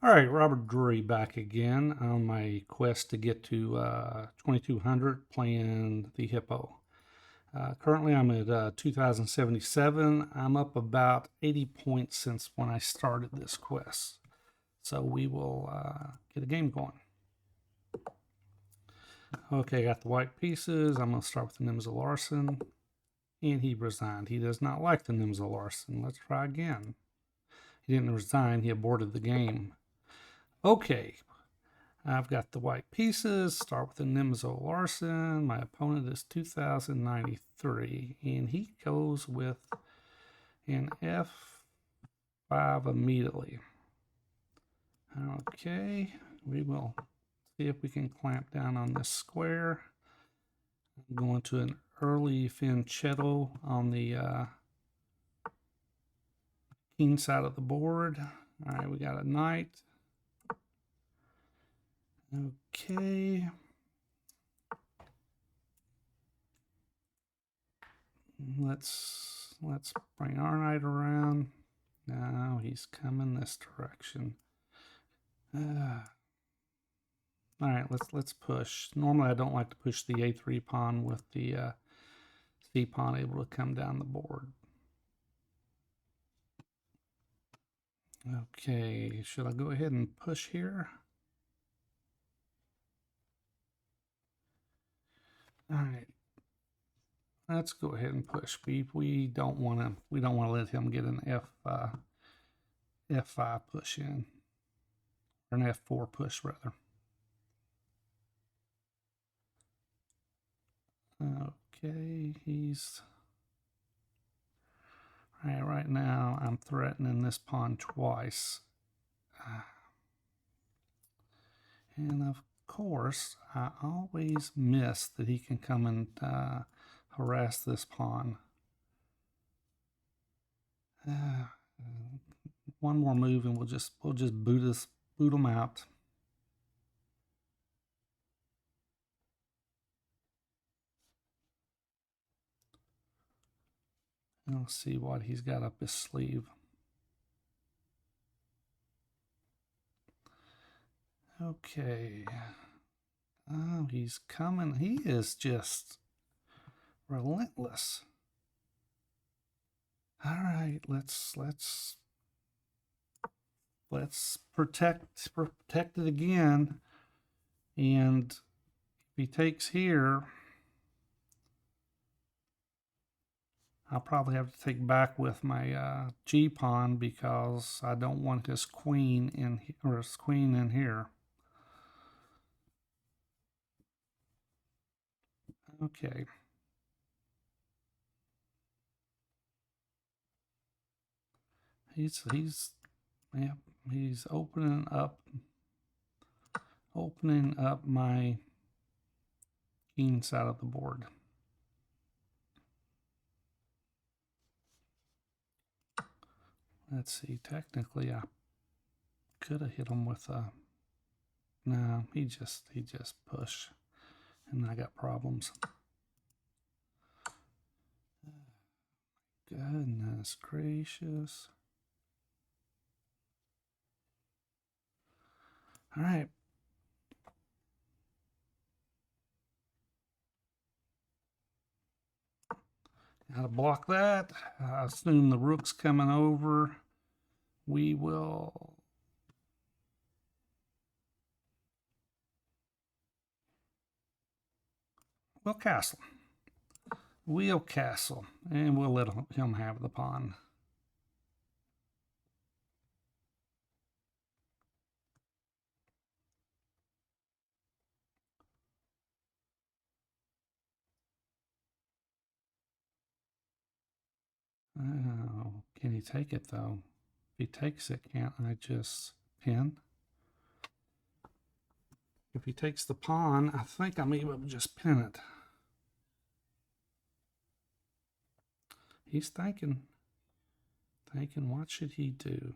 All right, Robert Drury back again on my quest to get to 2200 playing the Hippo. Currently, I'm at 2077. I'm up about 80 points since when I started this quest. So we will get a game going. Okay, got the white pieces. I'm going to start with the Nimza Larson. And he resigned. He does not like the Nimza Larson. Let's try again. He didn't resign, he aborted the game. Okay, I've got the white pieces. Start with the Nimzo Larson. My opponent is 2093, and he goes with an F5 immediately. Okay, we will see if we can clamp down on this square. I'm going to an early fianchetto on the king side of the board. All right, we got a knight. Okay. Let's bring our knight around. No, he's coming this direction. All right, let's push. Normally, I don't like to push the A3 pawn with the C pawn able to come down the board. Okay, should I go ahead and push here? All right, let's go ahead and push. We don't want to let him get an F5 push in, or an F4 push rather. Okay, he's right now. I'm threatening this pawn twice, and of course, I always miss that he can come and harass this pawn. One more move, and we'll just boot him out. And let's see what he's got up his sleeve. Okay. Oh, he's coming. He is just relentless. All right, let's protect it again. And if he takes here, I'll probably have to take back with my G pawn because I don't want his queen in here. Okay. He's opening up my king side of the board. Let's see. Technically, I could have hit him with a. No, he just pushed, and I got problems. Goodness gracious! All right. Got to block that. I assume the rook's coming over. We will. We'll castle. We'll castle, and we'll let him have the pawn. Oh, can he take it though? If he takes it, can't I just pin? If he takes the pawn, I think I'm able to just pin it. He's thinking, what should he do?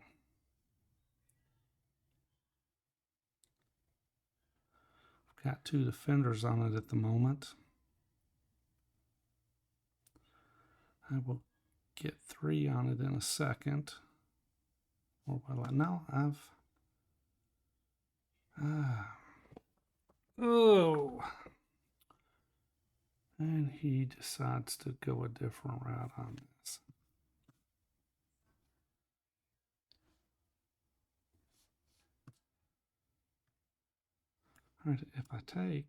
I've got two defenders on it at the moment. I will get three on it in a second. Or will I? No, Oh. And he decides to go a different route on this. All right, if I take,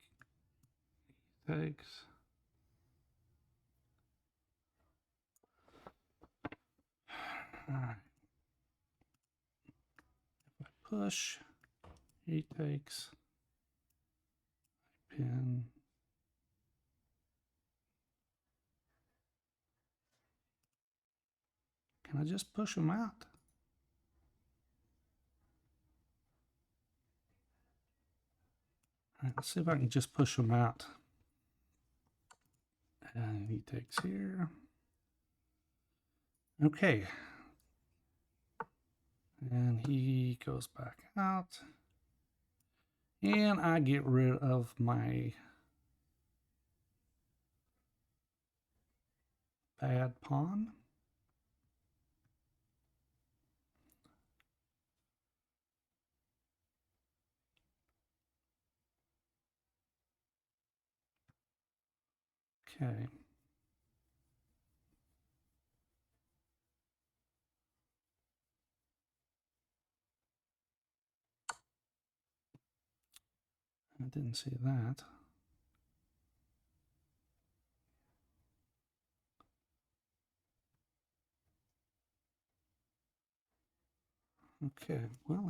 he takes. All right. If I push, he takes. Pin. Can I just push him out? All right, let's see if I can just push him out. And he takes here. Okay. And he goes back out. And I get rid of my bad pawn. Okay. I didn't see that. Okay, well,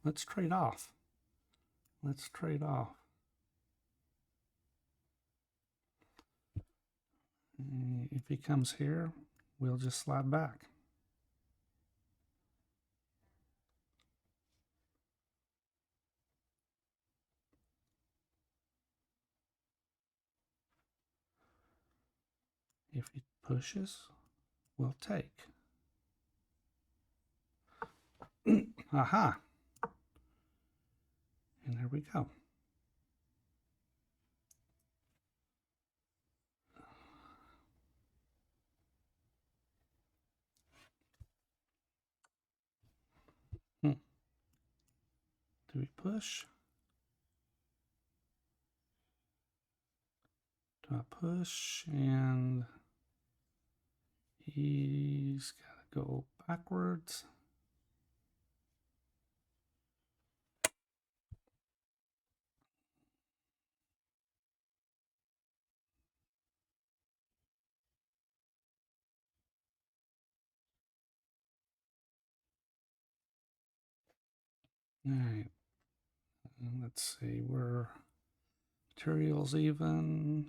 let's trade off. Let's trade off. If he comes here, we'll just slide back. If he pushes, we'll take. Aha! And there we go. Do we push? Do I push? And he's got to go backwards. All right. Let's see, we're materials even.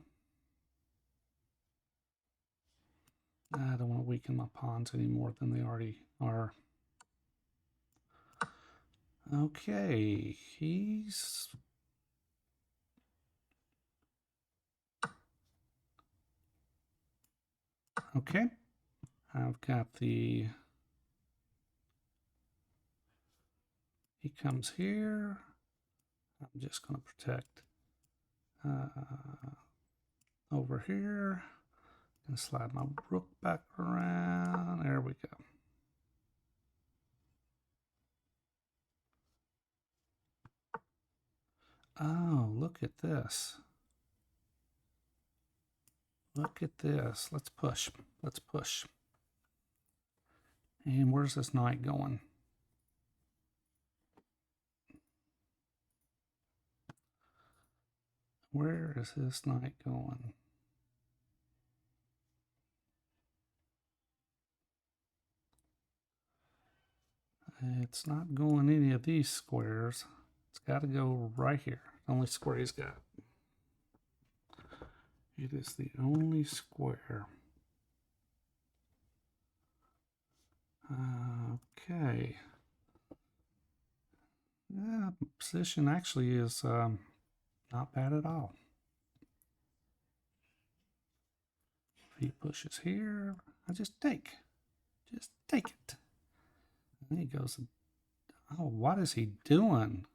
I don't want to weaken my pawns any more than they already are. Okay, he's... Okay, I've got the... He comes here. I'm just going to protect over here. And slide my rook back around. There we go. Oh, look at this. Look at this. Let's push. Let's push. And where's this knight going? Where is this knight going? It's not going any of these squares. It's got to go right here. The only square he's got. It is the only square. Okay. Yeah, position actually is not bad at all. If he pushes here, I just take. Just take it. And he goes, oh, what is he doing?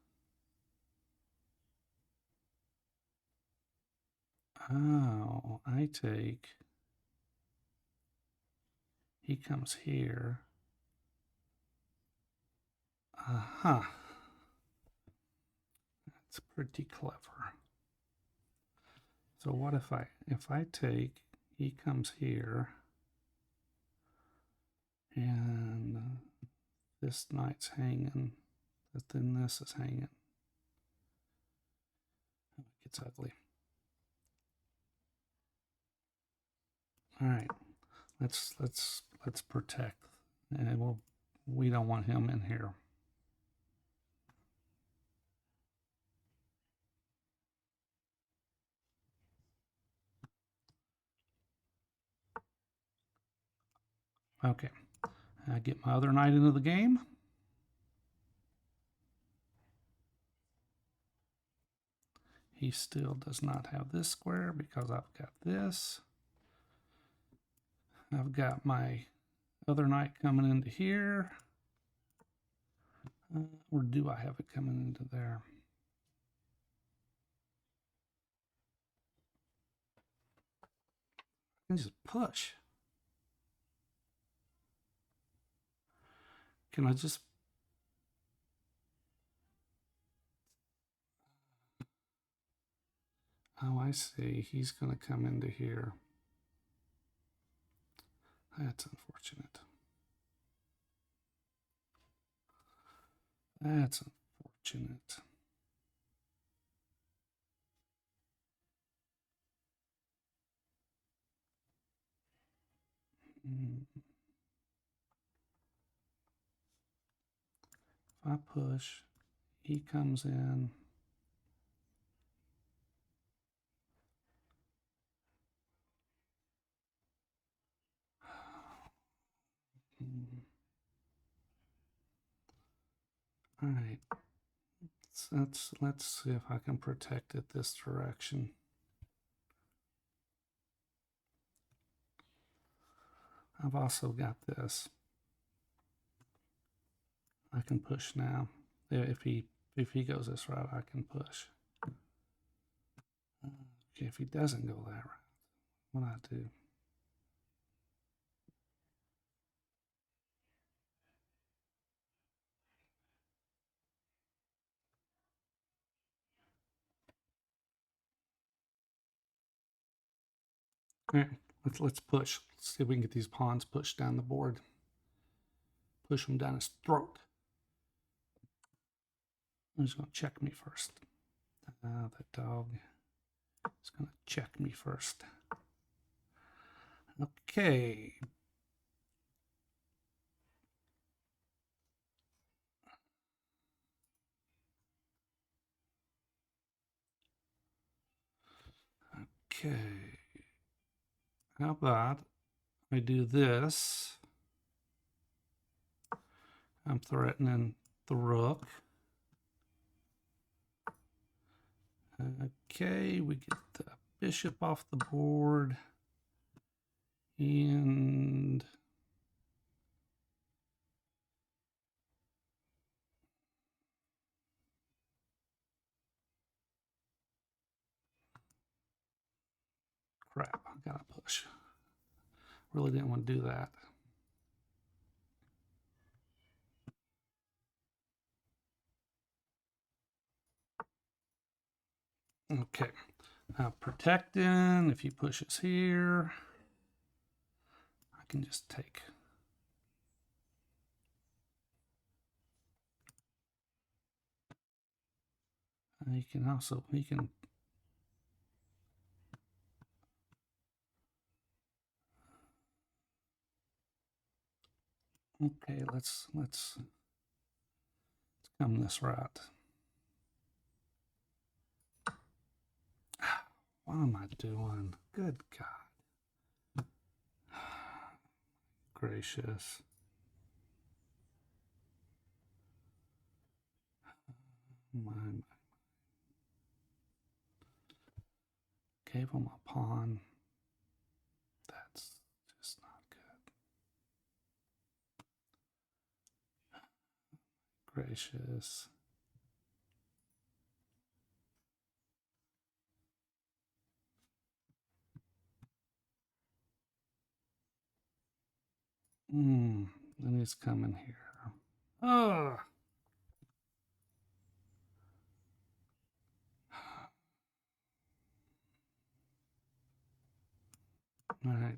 Oh, I take. He comes here. Aha. Pretty clever. So what if I take, he comes here, and this knight's hanging, but then this is hanging. It gets ugly. All right, let's protect, and we don't want him in here. Okay, I get my other knight into the game. He still does not have this square because I've got this. I've got my other knight coming into here. Or do I have it coming into there? I can just push. Can I just... Oh, I see. He's going to come into here. That's unfortunate. That's unfortunate. If I push, he comes in. All right. Let's see if I can protect it this direction. I've also got this. I can push now. If he goes this route, I can push. Okay, if he doesn't go that route, what do I do? All right, let's push. Let's see if we can get these pawns pushed down the board. Push them down his throat. He's going to check me first. The dog is going to check me first. Okay. Okay. How about I do this? I'm threatening the rook. Okay, we get the bishop off the board. And crap, I gotta push. Really didn't want to do that. Okay, protecting. If he pushes here, I can just take. And he can also, okay, let's come this route. What am I doing? Good God. Gracious. My. Gave him a pawn. That's just not good. Gracious. Then he's coming here. Oh. All right,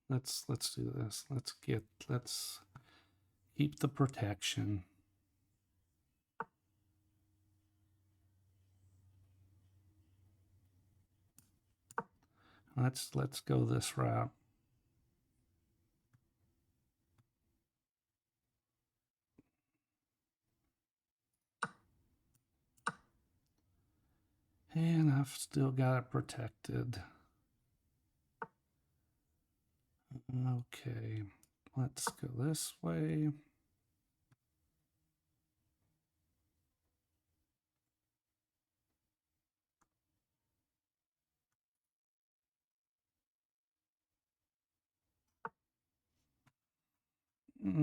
let's do this. Let's keep the protection. Let's go this route. And I've still got it protected. Okay, let's go this way. Let's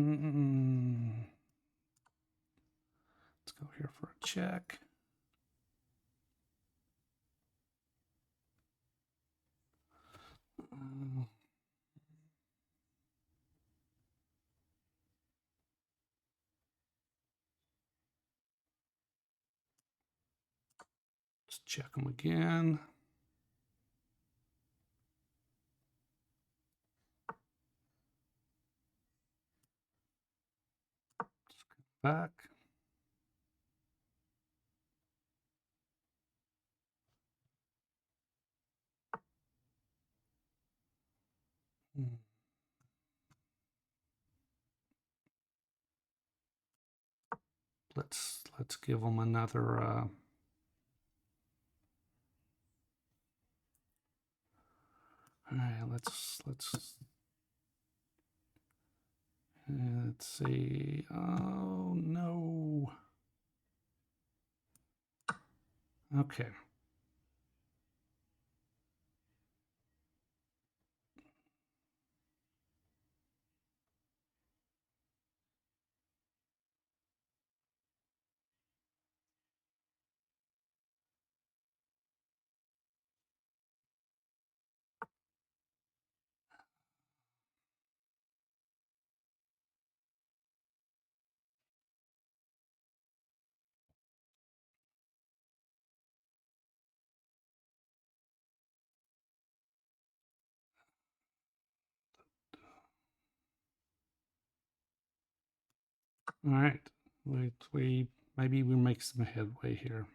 go here for a check. Let's check them again. Let's go back. Let's give them another. All right, let's see. Oh no. Okay. All right. We maybe we make some headway here.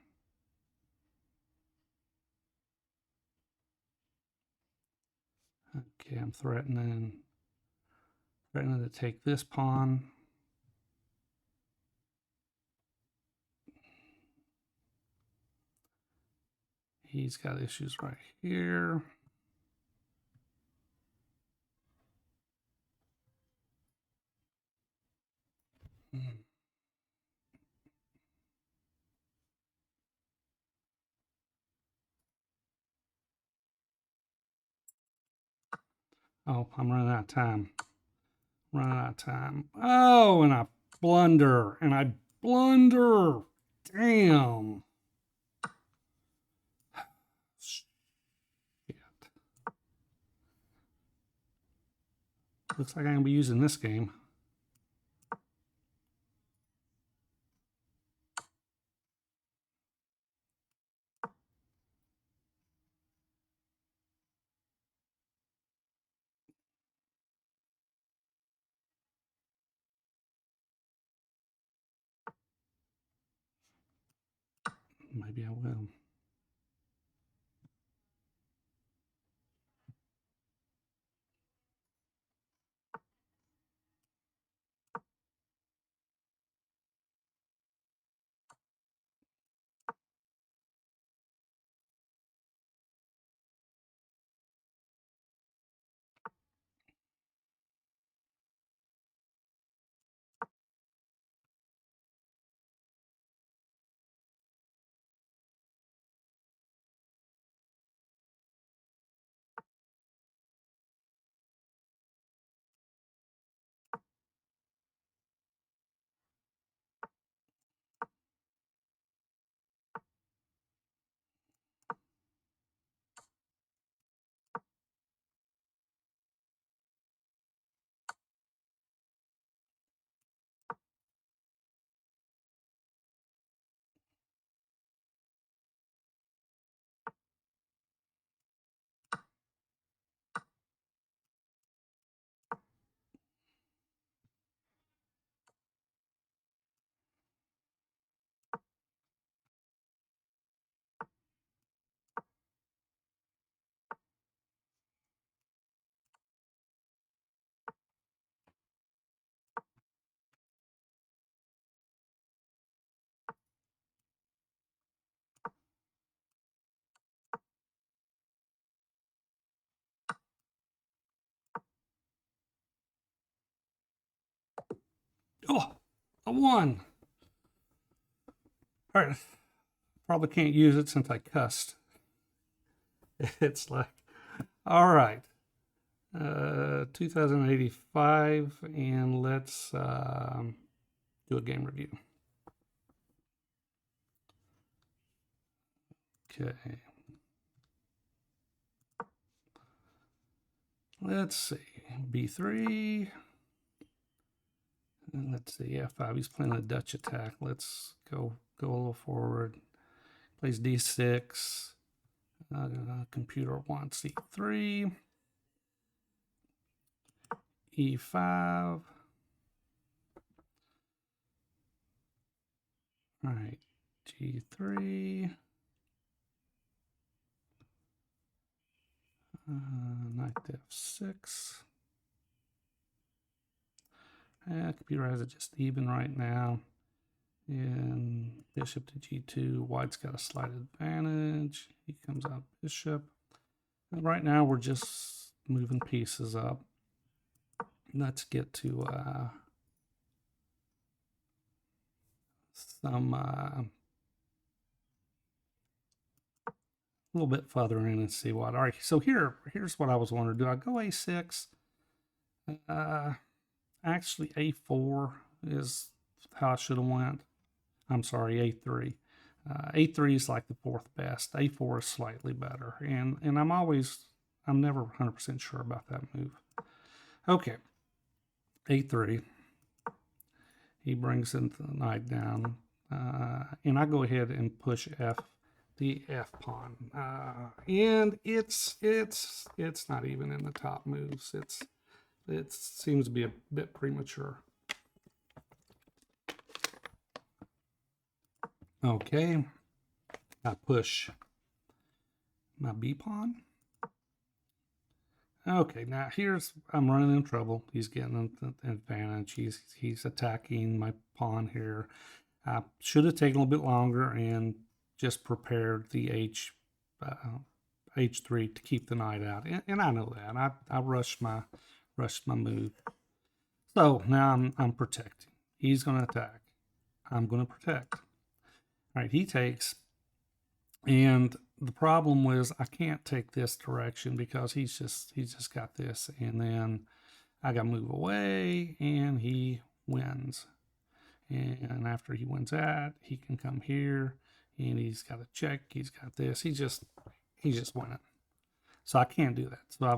Okay, I'm threatening to take this pawn. He's got issues right here. Oh, I'm running out of time. Oh, and I blunder. Damn. Shit. Looks like I'm going to be using this game. Maybe I will. Oh, a 1. All right. Probably can't use it since I cussed. It's like, all right. 2085, and let's do a game review. Okay. Let's see. B3. And let's see. F5. He's playing a Dutch attack. Let's go a little forward. Plays D6. Computer wants E3. E5. All right. G3. Knight to F6. Computer has it just even right now. And bishop to G2. White's got a slight advantage. He comes out bishop. And right now we're just moving pieces up. Let's get to some a little bit further in and see what. All right, so here's what I was wondering. Do I go A6? Actually, A4 is how I should have went. I'm sorry, A3. A3 is like the 4th best. A4 is slightly better, and I'm never 100% sure about that move. Okay, A3. He brings in the knight down, and I go ahead and push the F pawn, and it's not even in the top moves. It seems to be a bit premature. Okay, I push my B pawn. Okay, now I'm running in trouble. He's getting an advantage. He's attacking my pawn here. I should have taken a little bit longer and just prepared the H3 to keep the knight out. And I know that. I rushed my move. So now I'm protecting. He's going to attack. I'm going to protect. All right, he takes. And the problem was I can't take this direction because he's just got this. And then I got to move away, and he wins. And after he wins that, he can come here, and he's got a check. He's got this. He's just winning. So I can't do that. So I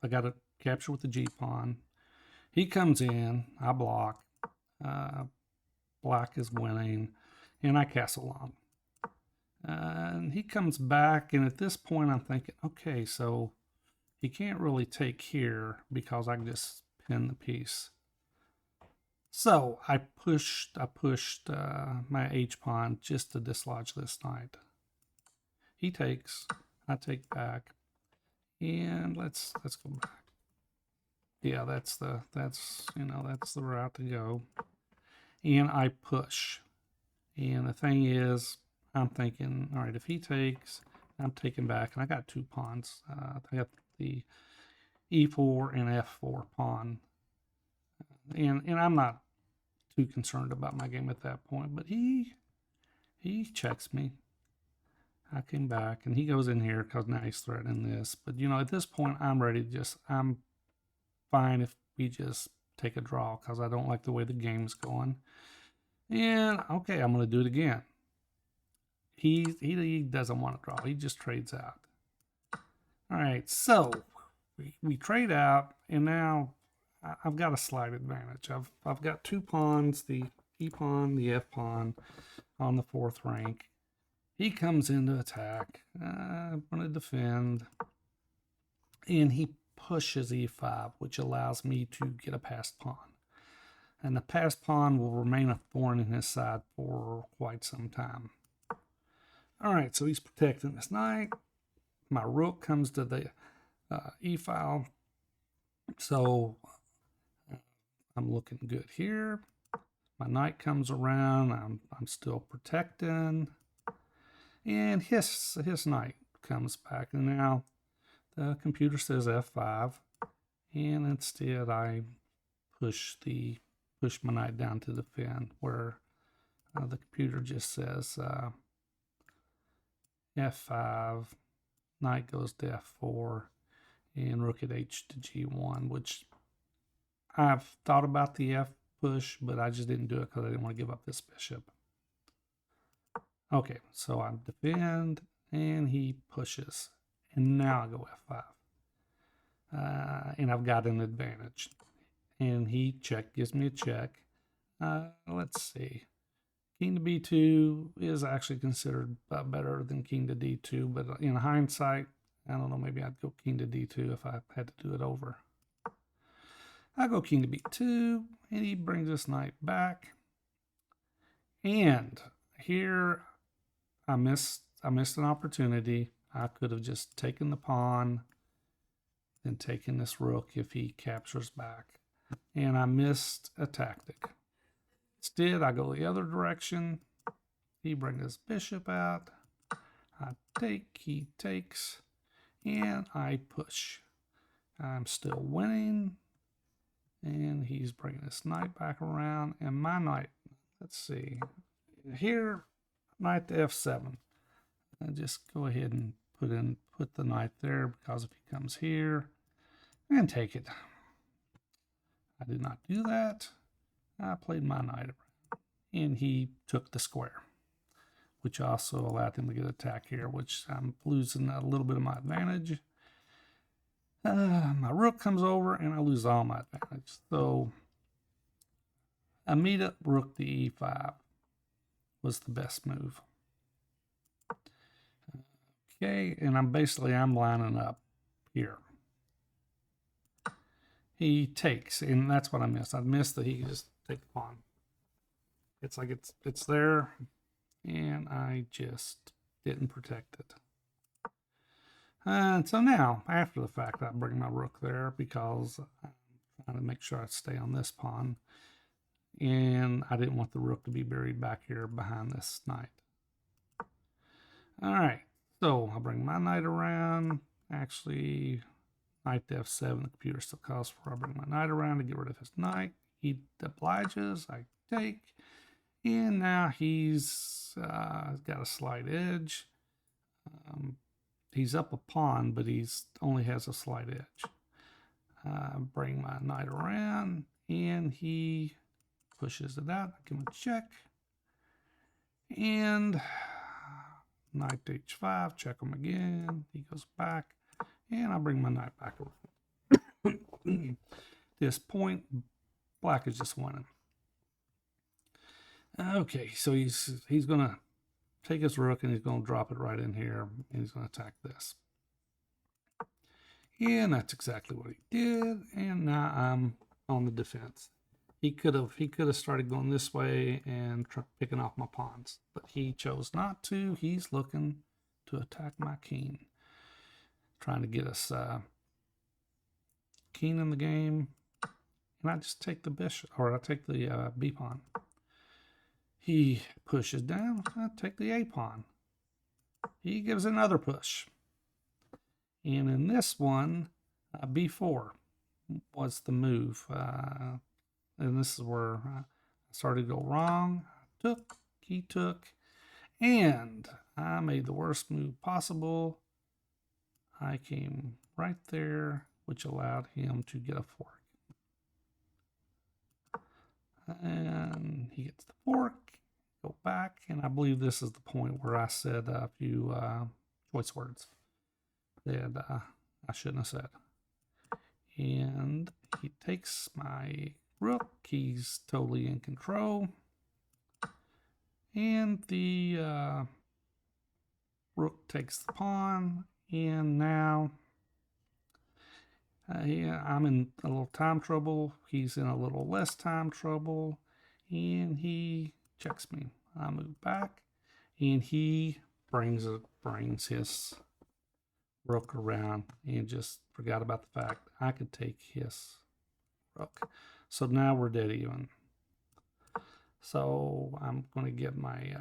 got to capture with the G pawn. He comes in. I block. Black is winning, and I castle long. And he comes back, and at this point I'm thinking, okay, so he can't really take here because I can just pin the piece. So I pushed my H pawn just to dislodge this knight. He takes, I take back, and let's go back. Yeah, that's the route to go. And I push. And the thing is, I'm thinking, all right, if he takes, I'm taking back, and I got 2 pawns. I got the E4 and F4 pawn, and I'm not too concerned about my game at that point. But he checks me. I came back, and he goes in here because now he's threatening this. But at this point, I'm ready to I'm fine if we just take a draw because I don't like the way the game's going. And okay, I'm going to do it again. He doesn't want to draw. He just trades out. All right, so we trade out, and now I've got a slight advantage. I've got 2 pawns, the E pawn, the F pawn, on the 4th rank. He comes in to attack. I'm going to defend, and he pushes E5, which allows me to get a passed pawn. And the passed pawn will remain a thorn in his side for quite some time. All right, so he's protecting this knight. My rook comes to the e-file. So I'm looking good here. My knight comes around. I'm still protecting. And his knight comes back. And now the computer says F5. And instead I push the push my knight down to defend, where the computer just says f5, knight goes to f4, and rook at h to g1, which I've thought about the f push, but I just didn't do it because I didn't want to give up this bishop. Okay, so I defend, and he pushes, and now I go f5. And I've got an advantage. And he gives me a check. Let's see. King to b2 is actually considered better than king to d2, but in hindsight, I don't know, maybe I'd go king to d2 if I had to do it over. I go king to b2, and he brings this knight back. And here I missed an opportunity. I could have just taken the pawn, then taken this rook if he captures back. And I missed a tactic. Instead, I go the other direction. He brings his bishop out. I take, he takes, and I push. I'm still winning. And he's bringing this knight back around. And my knight, let's see. Here, knight to f7. And just go ahead and put the knight there, because if he comes here, and take it. I did not do that. I played my knight around, and he took the square, which also allowed him to get attack here, which I'm losing a little bit of my advantage. My rook comes over, and I lose all my advantage. So a meet-up rook to e5 was the best move. Okay, and I'm lining up here. He takes, and that's what I missed. I missed that he could just take the pawn. It's like it's there, and I just didn't protect it. And so now, after the fact, I bring my rook there because I'm trying to make sure I stay on this pawn. And I didn't want the rook to be buried back here behind this knight. All right, so I'll bring my knight around. Actually, knight to f7, the computer still calls for. I bring my knight around to get rid of his knight. He obliges, I take. And now he's got a slight edge. He's up a pawn, but he's only has a slight edge. Bring my knight around, and he pushes it out. I give him a check. And knight to h5, check him again. He goes back, and I bring my knight back around. This point, black is just winning. Okay, so he's going to take his rook, and he's going to drop it right in here, and he's going to attack this. And that's exactly what he did, and now I'm on the defense. He could have started going this way and picking off my pawns, but he chose not to. He's looking to attack my king, trying to get us king in the game. And I just take the bishop, or I take the b pawn. He pushes down. I take the a pawn. He gives another push, and in this one, b4 was the move. And this is where I started to go wrong. He took, and I made the worst move possible. I came right there, which allowed him to get a fork. And he gets the fork, go back, and I believe this is the point where I said a few choice words that I shouldn't have said. And he takes my rook. He's totally in control. And the rook takes the pawn. And now I'm in a little time trouble. He's in a little less time trouble. And he checks me. I move back. And he brings his rook around and just forgot about the fact I could take his rook. So now we're dead even. So I'm going to get my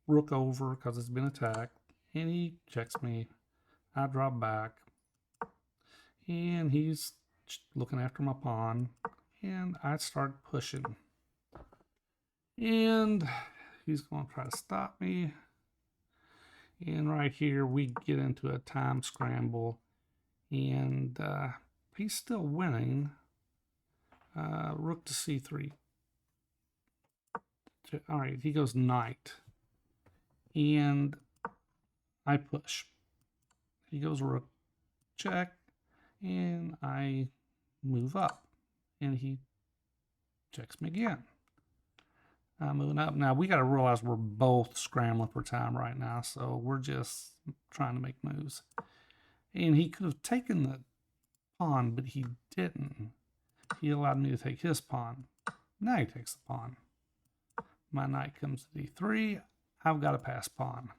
rook over because it's been attacked. And he checks me. I drop back. And he's looking after my pawn. and I start pushing. And he's going to try to stop me. And right here, we get into a time scramble. And he's still winning. Rook to c3. All right, he goes knight. And I push. He goes rook check. And I move up. And he checks me again. I'm moving up. Now, we got to realize we're both scrambling for time right now. So we're just trying to make moves. And he could have taken the pawn, but he didn't. He allowed me to take his pawn. Now he takes the pawn. My knight comes to d3. I've got a pass pawn.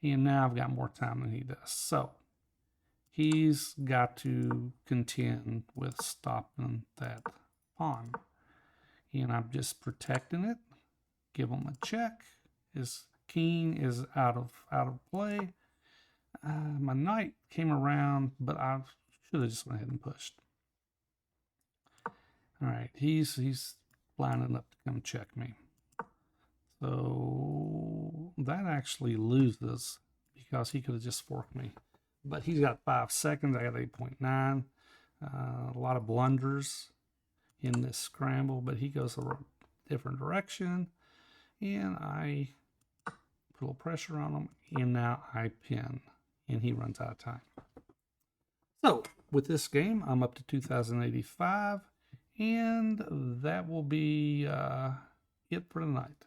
And now I've got more time than he does. So he's got to contend with stopping that pawn. And I'm just protecting it. Give him a check. His king is out of play. My knight came around, but I should have just went ahead and pushed. All right, he's blind enough to come check me. So that actually loses because he could have just forked me. But he's got 5 seconds. I got 8.9. A lot of blunders in this scramble, but he goes a different direction. And I put a little pressure on him, and now I pin, and he runs out of time. So with this game, I'm up to 2085, and that will be it for tonight.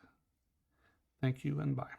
Thank you and bye.